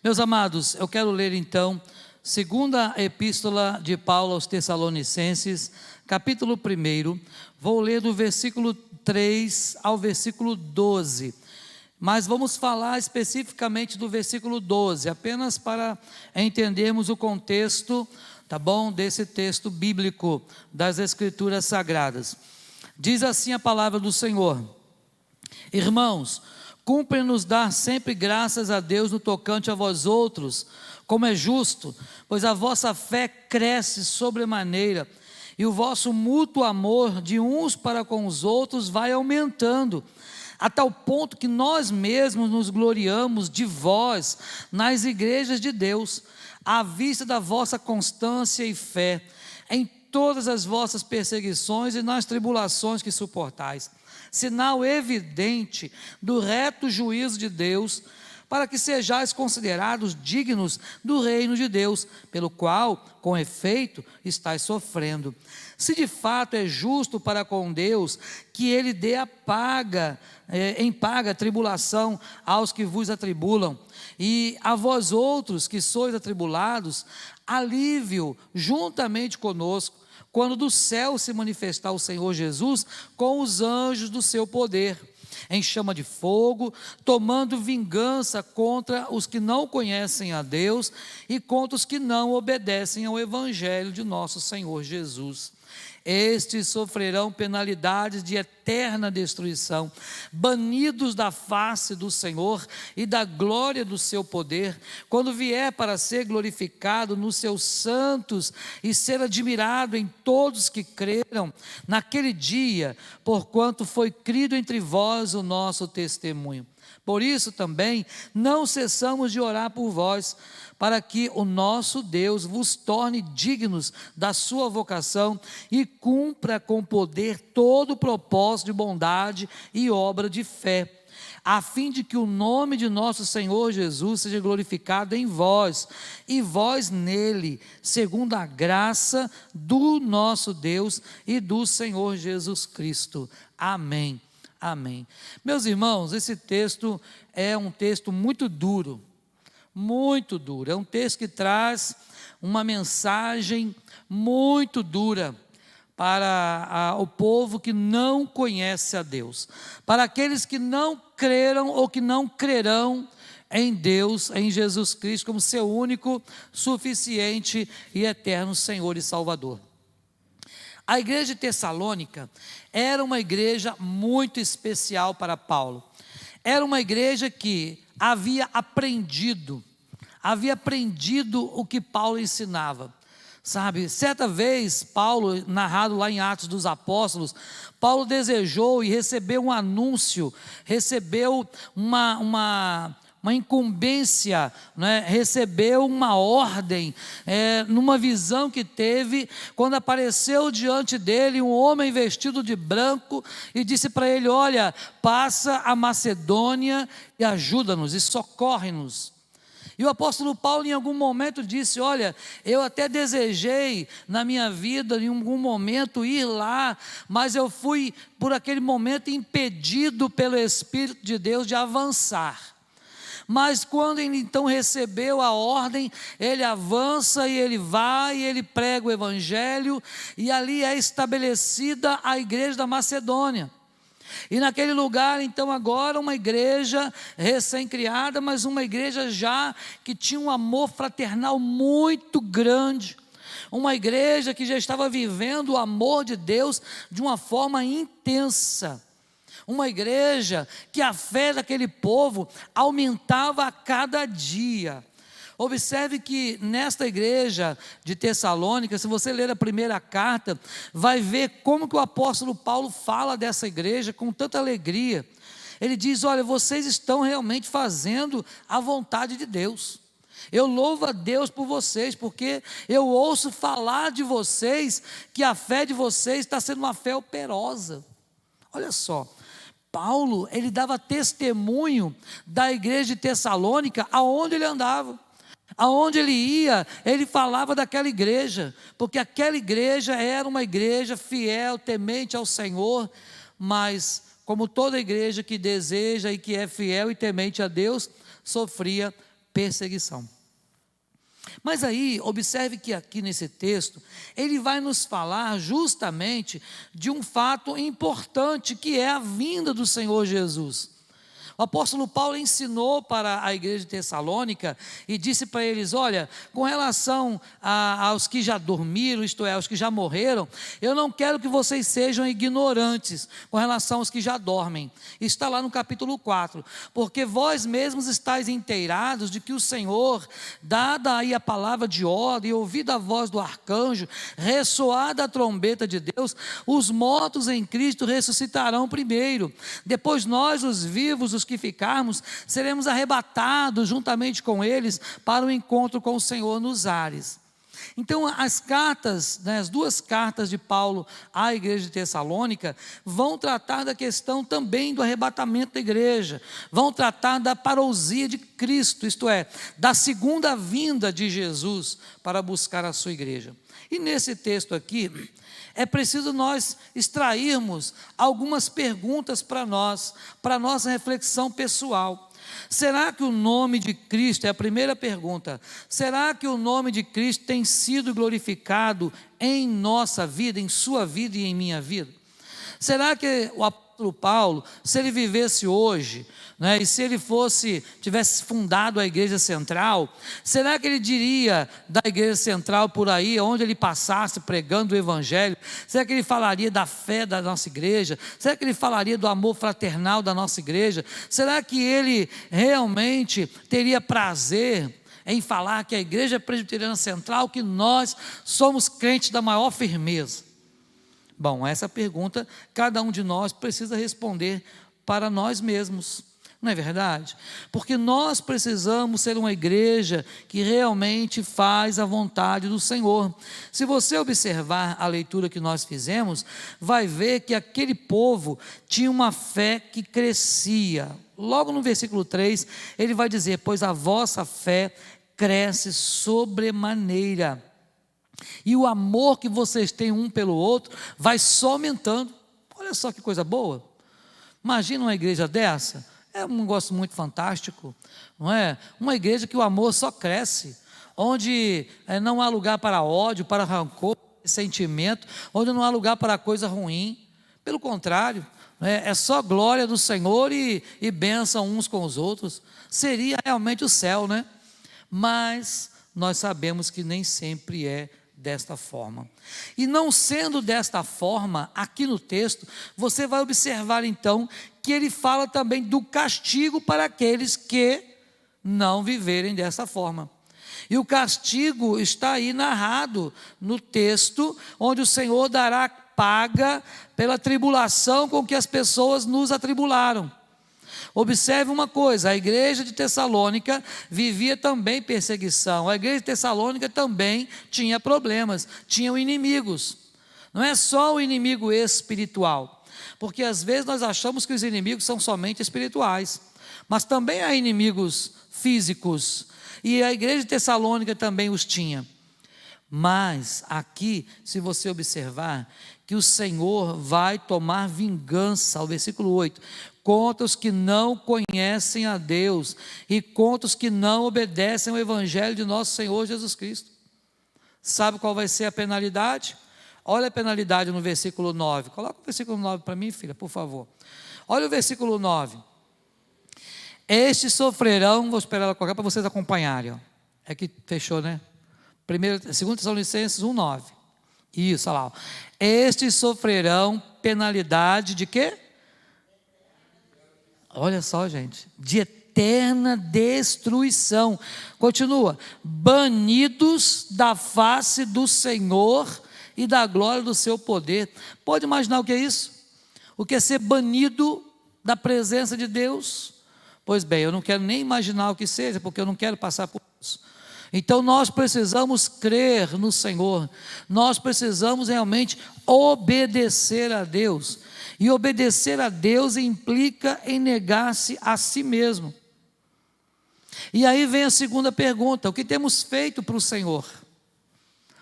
Meus amados, eu quero ler então, segunda epístola de Paulo aos Tessalonicenses, capítulo 1, vou ler do versículo 3 ao versículo 12, mas vamos falar especificamente do versículo 12, apenas para entendermos o contexto, tá bom, desse texto bíblico das Escrituras Sagradas. Diz assim a palavra do Senhor: Irmãos, cumpre-nos dar sempre graças a Deus no tocante a vós outros, como é justo, pois a vossa fé cresce sobremaneira, e o vosso mútuo amor de uns para com os outros vai aumentando, a tal ponto que nós mesmos nos gloriamos de vós nas igrejas de Deus, à vista da vossa constância e fé, em todas as vossas perseguições e nas tribulações que suportais, sinal evidente do reto juízo de Deus, para que sejais considerados dignos do reino de Deus, pelo qual, com efeito, estáis sofrendo. Se de fato é justo para com Deus que Ele dê em paga tribulação aos que vos atribulam, e a vós outros que sois atribulados, alívio juntamente conosco, quando do céu se manifestar o Senhor Jesus com os anjos do seu poder, em chama de fogo, tomando vingança contra os que não conhecem a Deus e contra os que não obedecem ao Evangelho de nosso Senhor Jesus. Estes sofrerão penalidades de eterna destruição, banidos da face do Senhor e da glória do seu poder, quando vier para ser glorificado nos seus santos e ser admirado em todos que creram naquele dia, porquanto foi crido entre vós o nosso testemunho. Por isso também não cessamos de orar por vós, para que o nosso Deus vos torne dignos da sua vocação e cumpra com poder todo o propósito de bondade e obra de fé, a fim de que o nome de nosso Senhor Jesus seja glorificado em vós, e vós nele, segundo a graça do nosso Deus e do Senhor Jesus Cristo. Amém. Amém. Meus irmãos, esse texto é um texto muito duro, é um texto que traz uma mensagem muito dura para o povo que não conhece a Deus, para aqueles que não creram ou que não crerão em Deus, em Jesus Cristo, como seu único, suficiente e eterno Senhor e Salvador. A igreja de Tessalônica era uma igreja muito especial para Paulo. Era uma igreja que havia aprendido o que Paulo ensinava. Sabe, certa vez, Paulo, narrado lá em Atos dos Apóstolos, Paulo desejou e recebeu um anúncio, recebeu uma incumbência, né? Recebeu uma ordem, numa visão que teve, quando apareceu diante dele um homem vestido de branco e disse para ele: olha, passa a Macedônia e ajuda-nos e socorre-nos. E o apóstolo Paulo em algum momento disse: olha, eu até desejei na minha vida em algum momento ir lá, mas eu fui por aquele momento impedido pelo Espírito de Deus de avançar. Mas quando ele então recebeu a ordem, ele avança e ele vai, e ele prega o Evangelho, e ali é estabelecida a igreja da Macedônia. E naquele lugar, então, agora uma igreja recém-criada, mas uma igreja já que tinha um amor fraternal muito grande, uma igreja que já estava vivendo o amor de Deus de uma forma intensa. Uma igreja que a fé daquele povo aumentava a cada dia. Observe que nesta igreja de Tessalônica, se você ler a primeira carta, vai ver como que o apóstolo Paulo fala dessa igreja com tanta alegria. Ele diz: olha, vocês estão realmente fazendo a vontade de Deus. Eu louvo a Deus por vocês, porque eu ouço falar de vocês, que a fé de vocês está sendo uma fé operosa. Olha só, Paulo, ele dava testemunho da igreja de Tessalônica aonde ele andava. Aonde ele ia, ele falava daquela igreja, porque aquela igreja era uma igreja fiel, temente ao Senhor, mas como toda igreja que deseja e que é fiel e temente a Deus, sofria perseguição. Mas aí, observe que aqui nesse texto, ele vai nos falar justamente de um fato importante, que é a vinda do Senhor Jesus. O apóstolo Paulo ensinou para a igreja de Tessalônica e disse para eles: olha, com relação aos que já dormiram, isto é, aos que já morreram, eu não quero que vocês sejam ignorantes com relação aos que já dormem. Está lá no capítulo 4, porque vós mesmos estáis inteirados de que o Senhor, dada aí a palavra de ordem, e ouvida a voz do arcanjo, ressoada a trombeta de Deus, os mortos em Cristo ressuscitarão primeiro. Depois nós, os vivos, os que ficarmos, seremos arrebatados juntamente com eles para o encontro com o Senhor nos ares. Então as cartas, as duas cartas de Paulo à igreja de Tessalônica vão tratar da questão também do arrebatamento da igreja, vão tratar da parousia de Cristo, isto é, da segunda vinda de Jesus para buscar a sua igreja. E nesse texto aqui, é preciso nós extrairmos algumas perguntas para nossa reflexão pessoal. Será que o nome de Cristo, é a primeira pergunta, será que o nome de Cristo tem sido glorificado em nossa vida, em sua vida e em minha vida? Será que o apóstolo Paulo, se ele vivesse hoje, e se ele tivesse fundado a igreja central, será que ele diria da igreja central por aí, onde ele passasse pregando o evangelho? Será que ele falaria da fé da nossa igreja? Será que ele falaria do amor fraternal da nossa igreja? Será que ele realmente teria prazer em falar que a igreja presbiteriana central, que nós somos crentes da maior firmeza? Bom, essa pergunta cada um de nós precisa responder para nós mesmos. Não é verdade? Porque nós precisamos ser uma igreja que realmente faz a vontade do Senhor. Se você observar a leitura que nós fizemos, vai ver que aquele povo tinha uma fé que crescia. Logo no versículo 3, ele vai dizer: pois a vossa fé cresce sobremaneira, e o amor que vocês têm um pelo outro vai só aumentando. Olha só que coisa boa. Imagina uma igreja dessa. É um negócio muito fantástico, não é? Uma igreja que o amor só cresce, onde não há lugar para ódio, para rancor, sentimento, onde não há lugar para coisa ruim. Pelo contrário, é só glória do Senhor e bênção uns com os outros. Seria realmente o céu, né? Mas nós sabemos que nem sempre é desta forma. E não sendo desta forma, aqui no texto, você vai observar então que ele fala também do castigo para aqueles que não viverem dessa forma. E o castigo está aí narrado no texto, onde o Senhor dará paga pela tribulação com que as pessoas nos atribularam. Observe uma coisa: a igreja de Tessalônica vivia também perseguição, a igreja de Tessalônica também tinha problemas, tinham inimigos. Não é só o inimigo espiritual, porque às vezes nós achamos que os inimigos são somente espirituais, mas também há inimigos físicos, e a igreja de Tessalônica também os tinha. Mas aqui, se você observar, que o Senhor vai tomar vingança, o versículo 8, contra os que não conhecem a Deus e contra os que não obedecem ao evangelho de nosso Senhor Jesus Cristo. Sabe qual vai ser a penalidade? Olha a penalidade no versículo 9. Coloca o versículo 9 para mim, filha, por favor. Olha o versículo 9. Estes sofrerão, vou esperar ela colocar para vocês acompanharem. Ó. É que fechou, né? 2 Tessalonicenses 1:9. Isso, olha lá. Ó. Estes sofrerão penalidade de quê? Olha só, gente, de eterna destruição. Continua: banidos da face do Senhor e da glória do seu poder. Pode imaginar o que é isso? O que é ser banido da presença de Deus? Pois bem, eu não quero nem imaginar o que seja, porque eu não quero passar por isso. Então nós precisamos crer no Senhor, nós precisamos realmente obedecer a Deus. E obedecer a Deus implica em negar-se a si mesmo. E aí vem a segunda pergunta: o que temos feito para o Senhor?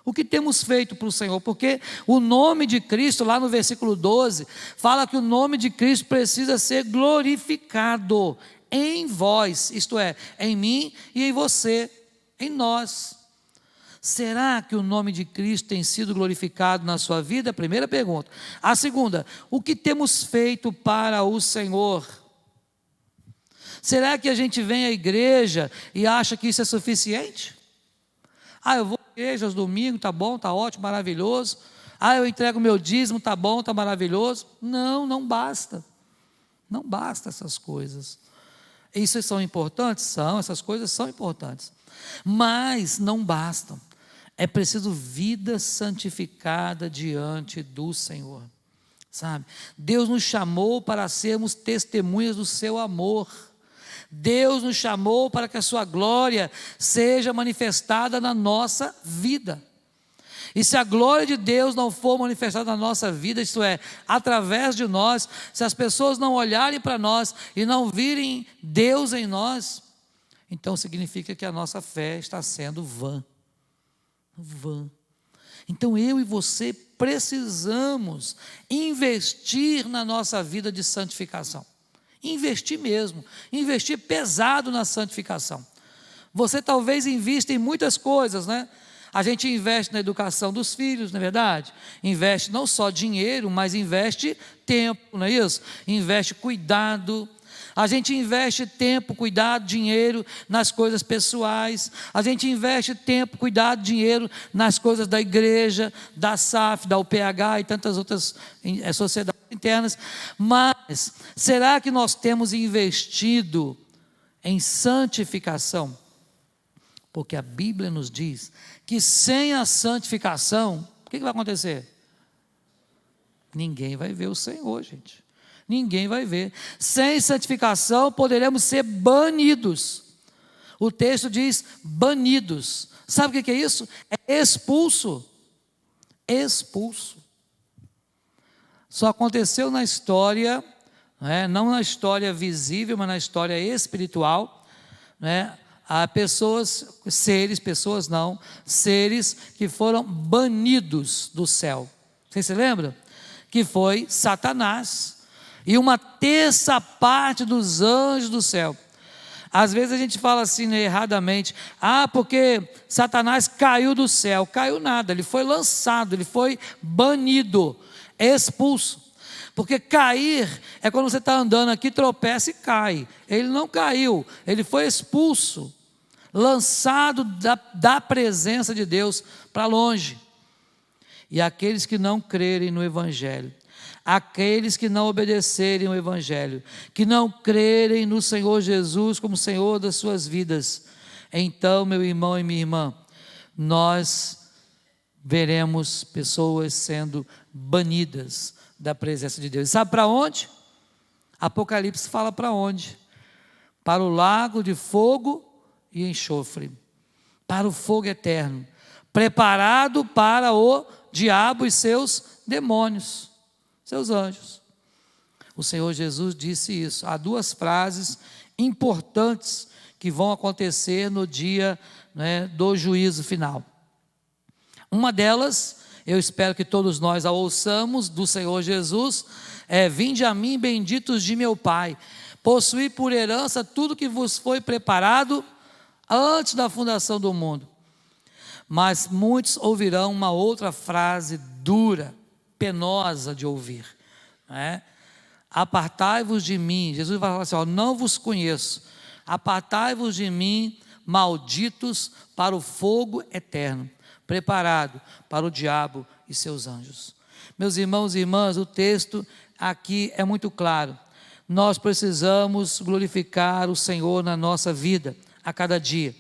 O que temos feito para o Senhor? Porque o nome de Cristo, lá no versículo 12, fala que o nome de Cristo precisa ser glorificado em vós, isto é, em mim e em você, em nós. Será que o nome de Cristo tem sido glorificado na sua vida? Primeira pergunta. A segunda, o que temos feito para o Senhor? Será que a gente vem à igreja e acha que isso é suficiente? Eu vou à igreja aos domingos, tá bom, tá ótimo, maravilhoso. Eu entrego meu dízimo, tá bom, tá maravilhoso. Não, não basta. Não basta essas coisas. Isso são importantes? São, essas coisas são importantes. Mas não bastam. É preciso vida santificada diante do Senhor. Sabe? Deus nos chamou para sermos testemunhas do seu amor. Deus nos chamou para que a sua glória seja manifestada na nossa vida. E se a glória de Deus não for manifestada na nossa vida, isto é, através de nós, se as pessoas não olharem para nós e não virem Deus em nós, então significa que a nossa fé está sendo vã. Então eu e você precisamos investir na nossa vida de santificação. Investir mesmo, investir pesado na santificação. Você talvez invista em muitas coisas, né? A gente investe na educação dos filhos, não é verdade? Investe não só dinheiro, mas investe tempo, não é isso? Investe cuidado. A gente investe tempo, cuidado, dinheiro nas coisas pessoais. A gente investe tempo, cuidado, dinheiro nas coisas da igreja, da SAF, da UPH e tantas outras sociedades internas. Mas será que nós temos investido em santificação? Porque a Bíblia nos diz que sem a santificação, o que vai acontecer? Ninguém vai ver o Senhor, gente. Ninguém vai ver. Sem santificação poderemos ser banidos. O texto diz banidos. Sabe o que é isso? É expulso. Expulso. Só aconteceu na história, não na história visível, mas na história espiritual, há seres que foram banidos do céu. Vocês se lembram? Que foi Satanás e uma terça parte dos anjos do céu. Às vezes a gente fala assim erradamente, porque Satanás caiu do céu. Caiu nada, ele foi lançado, ele foi banido, expulso. Porque cair é quando você está andando aqui, tropeça e cai. Ele não caiu, ele foi expulso, lançado da presença de Deus para longe. E aqueles que não crerem no Evangelho, aqueles que não obedecerem ao Evangelho, que não crerem no Senhor Jesus como Senhor das suas vidas, então, meu irmão e minha irmã, nós veremos pessoas sendo banidas da presença de Deus. E sabe para onde? Apocalipse fala para onde? Para o lago de fogo e enxofre, para o fogo eterno, preparado para o diabo e seus demônios, seus anjos. O Senhor Jesus disse isso. Há duas frases importantes que vão acontecer no dia do juízo final. Uma delas, eu espero que todos nós a ouçamos do Senhor Jesus, vinde a mim, benditos de meu Pai, possuí por herança tudo que vos foi preparado antes da fundação do mundo. Mas muitos ouvirão uma outra frase dura, penosa de ouvir, apartai-vos de mim. Jesus vai falar assim, não vos conheço, apartai-vos de mim, malditos, para o fogo eterno, preparado para o diabo e seus anjos. Meus irmãos e irmãs, o texto aqui é muito claro. Nós precisamos glorificar o Senhor na nossa vida, a cada dia.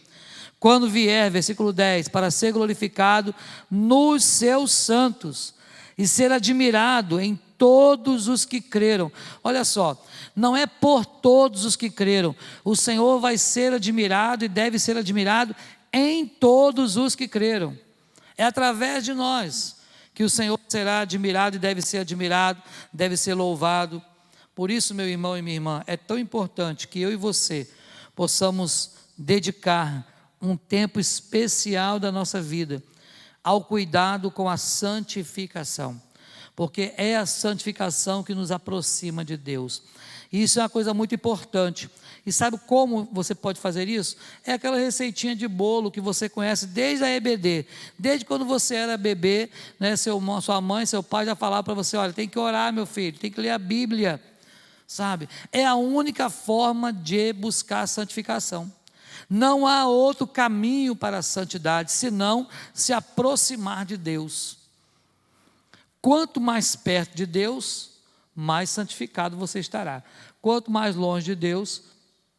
Quando vier, versículo 10, para ser glorificado nos seus santos e ser admirado em todos os que creram. Olha só, não é por todos os que creram. O Senhor vai ser admirado e deve ser admirado em todos os que creram. É através de nós que o Senhor será admirado e deve ser louvado. Por isso, meu irmão e minha irmã, é tão importante que eu e você possamos dedicar um tempo especial da nossa vida ao cuidado com a santificação, porque é a santificação que nos aproxima de Deus. E isso é uma coisa muito importante. E sabe como você pode fazer isso? É aquela receitinha de bolo que você conhece desde a EBD. Desde quando você era bebê, né, sua mãe, seu pai já falavam para você, olha, tem que orar, meu filho, tem que ler a Bíblia, sabe? É a única forma de buscar a santificação. Não há outro caminho para a santidade, senão se aproximar de Deus. Quanto mais perto de Deus, mais santificado você estará. Quanto mais longe de Deus,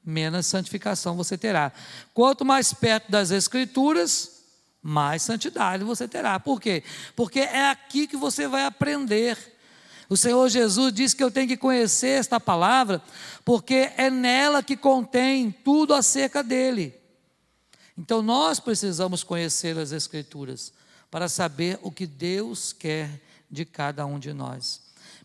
menos santificação você terá. Quanto mais perto das Escrituras, mais santidade você terá. Por quê? Porque é aqui que você vai aprender. O Senhor Jesus disse que eu tenho que conhecer esta palavra, porque é nela que contém tudo acerca dele. Então nós precisamos conhecer as Escrituras, para saber o que Deus quer de cada um de nós.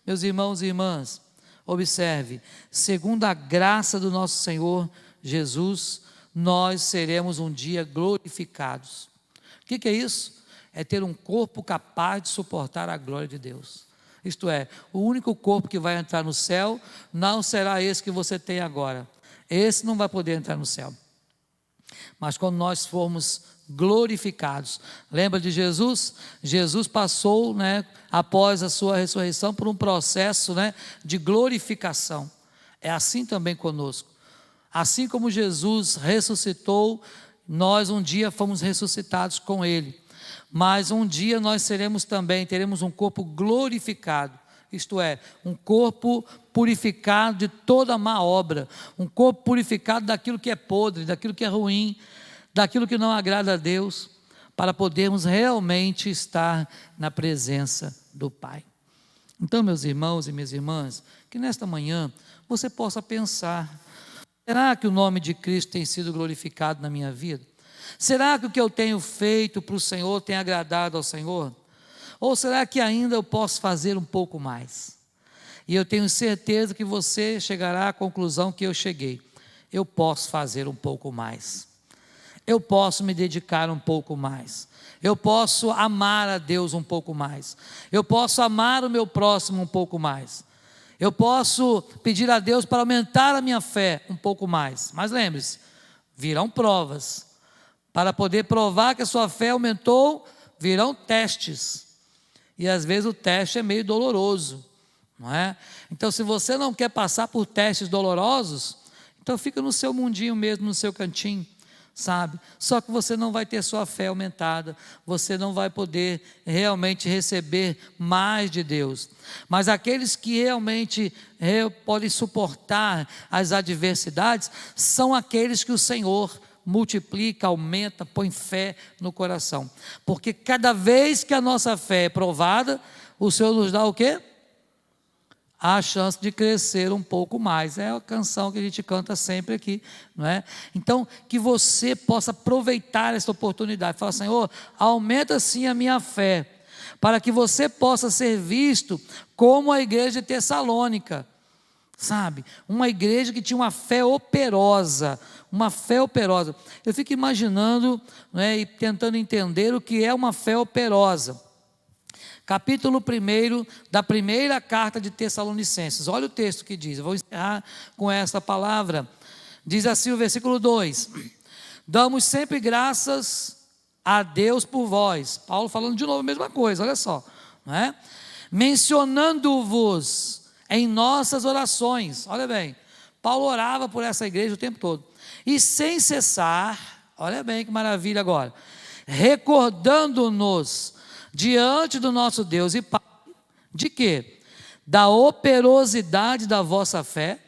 Meus irmãos e irmãs, observe, segundo a graça do nosso Senhor Jesus, nós seremos um dia glorificados. O que é isso? É ter um corpo capaz de suportar a glória de Deus. Isto é, o único corpo que vai entrar no céu não será esse que você tem agora. Esse não vai poder entrar no céu. Mas quando nós formos glorificados, lembra de Jesus? Jesus passou, né, após a sua ressurreição, por um processo, né, de glorificação. É assim também conosco. Assim como Jesus ressuscitou, nós um dia fomos ressuscitados com Ele. Mas um dia nós teremos um corpo glorificado, isto é, um corpo purificado de toda má obra, um corpo purificado daquilo que é podre, daquilo que é ruim, daquilo que não agrada a Deus, para podermos realmente estar na presença do Pai. Então, meus irmãos e minhas irmãs, que nesta manhã você possa pensar, será que o nome de Cristo tem sido glorificado na minha vida? Será que o que eu tenho feito para o Senhor tem agradado ao Senhor? Ou será que ainda eu posso fazer um pouco mais? E eu tenho certeza que você chegará à conclusão que eu cheguei. Eu posso fazer um pouco mais. Eu posso me dedicar um pouco mais. Eu posso amar a Deus um pouco mais. Eu posso amar o meu próximo um pouco mais. Eu posso pedir a Deus para aumentar a minha fé um pouco mais. Mas lembre-se, virão provas. Para poder provar que a sua fé aumentou, virão testes. E às vezes o teste é meio doloroso, não é? Então, se você não quer passar por testes dolorosos, então fica no seu mundinho mesmo, no seu cantinho, sabe? Só que você não vai ter sua fé aumentada, você não vai poder realmente receber mais de Deus. Mas aqueles que realmente podem suportar as adversidades, são aqueles que o Senhor multiplica, aumenta, põe fé no coração. Porque cada vez que a nossa fé é provada, o Senhor nos dá o quê? A chance de crescer um pouco mais. É a canção que a gente canta sempre aqui, não é? Então, que você possa aproveitar essa oportunidade. Fala, Senhor, aumenta sim a minha fé, para que você possa ser visto como a igreja de Tessalônica. Sabe, uma igreja que tinha uma fé operosa, eu fico imaginando, né, e tentando entender o que é uma fé operosa. Capítulo 1 da primeira carta de Tessalonicenses, olha o texto que diz, eu vou encerrar com essa palavra, diz assim o versículo 2, damos sempre graças a Deus por vós, Paulo falando de novo a mesma coisa, olha só, não é? Mencionando-vos em nossas orações, olha bem, Paulo orava por essa igreja o tempo todo, e sem cessar, olha bem que maravilha agora, recordando-nos diante do nosso Deus e Pai, de quê? Da operosidade da vossa fé.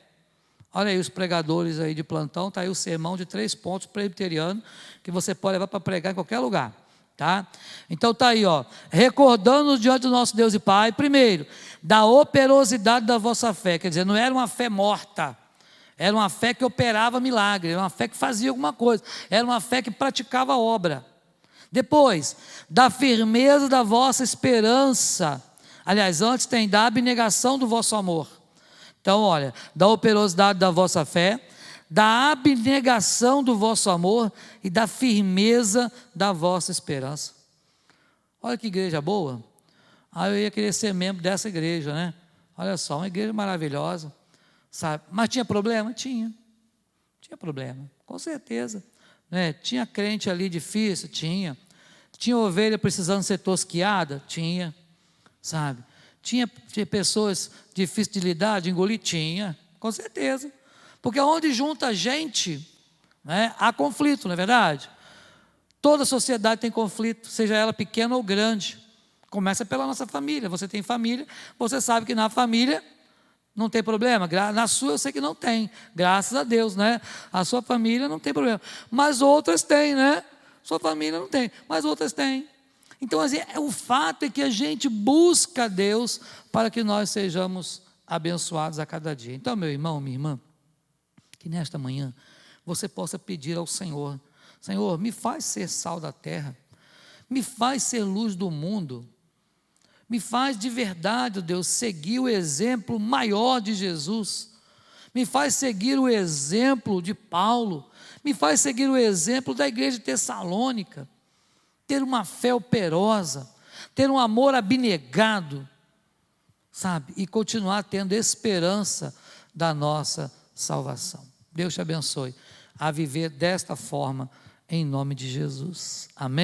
Olha aí os pregadores aí de plantão, está aí o sermão de 3 pontos presbiteriano, que você pode levar para pregar em qualquer lugar. Tá? Então está aí, ó, recordando-nos diante do nosso Deus e Pai, primeiro, da operosidade da vossa fé, quer dizer, não era uma fé morta, era uma fé que operava milagre, era uma fé que fazia alguma coisa, era uma fé que praticava a obra. Depois, da firmeza da vossa esperança, aliás, antes tem da abnegação do vosso amor. Então, olha, da operosidade da vossa fé, da abnegação do vosso amor e da firmeza da vossa esperança. Olha que igreja boa. Eu ia querer ser membro dessa igreja, né? Olha só, uma igreja maravilhosa, sabe? Mas tinha problema? Tinha problema, com certeza, né? Tinha crente ali difícil? Tinha ovelha precisando ser tosquiada? Tinha, sabe? Tinha pessoas difíceis de lidar, de engolir? Tinha, com certeza, porque onde junta gente, né, há conflito, não é verdade? Toda sociedade tem conflito, seja ela pequena ou grande. Começa pela nossa família. Você tem família, você sabe que na família não tem problema. Na sua eu sei que não tem, graças a Deus, né? A sua família não tem problema, mas outras têm, né? Sua família não tem, mas outras têm. Então, assim, o fato é que a gente busca Deus para que nós sejamos abençoados a cada dia. Então, meu irmão, minha irmã, que nesta manhã você possa pedir ao Senhor: Senhor, me faz ser sal da terra, me faz ser luz do mundo, me faz de verdade, Deus, seguir o exemplo maior de Jesus, me faz seguir o exemplo de Paulo, me faz seguir o exemplo da igreja de Tessalônica, ter uma fé operosa, ter um amor abnegado, sabe, e continuar tendo esperança da nossa salvação. Deus te abençoe a viver desta forma, em nome de Jesus. Amém.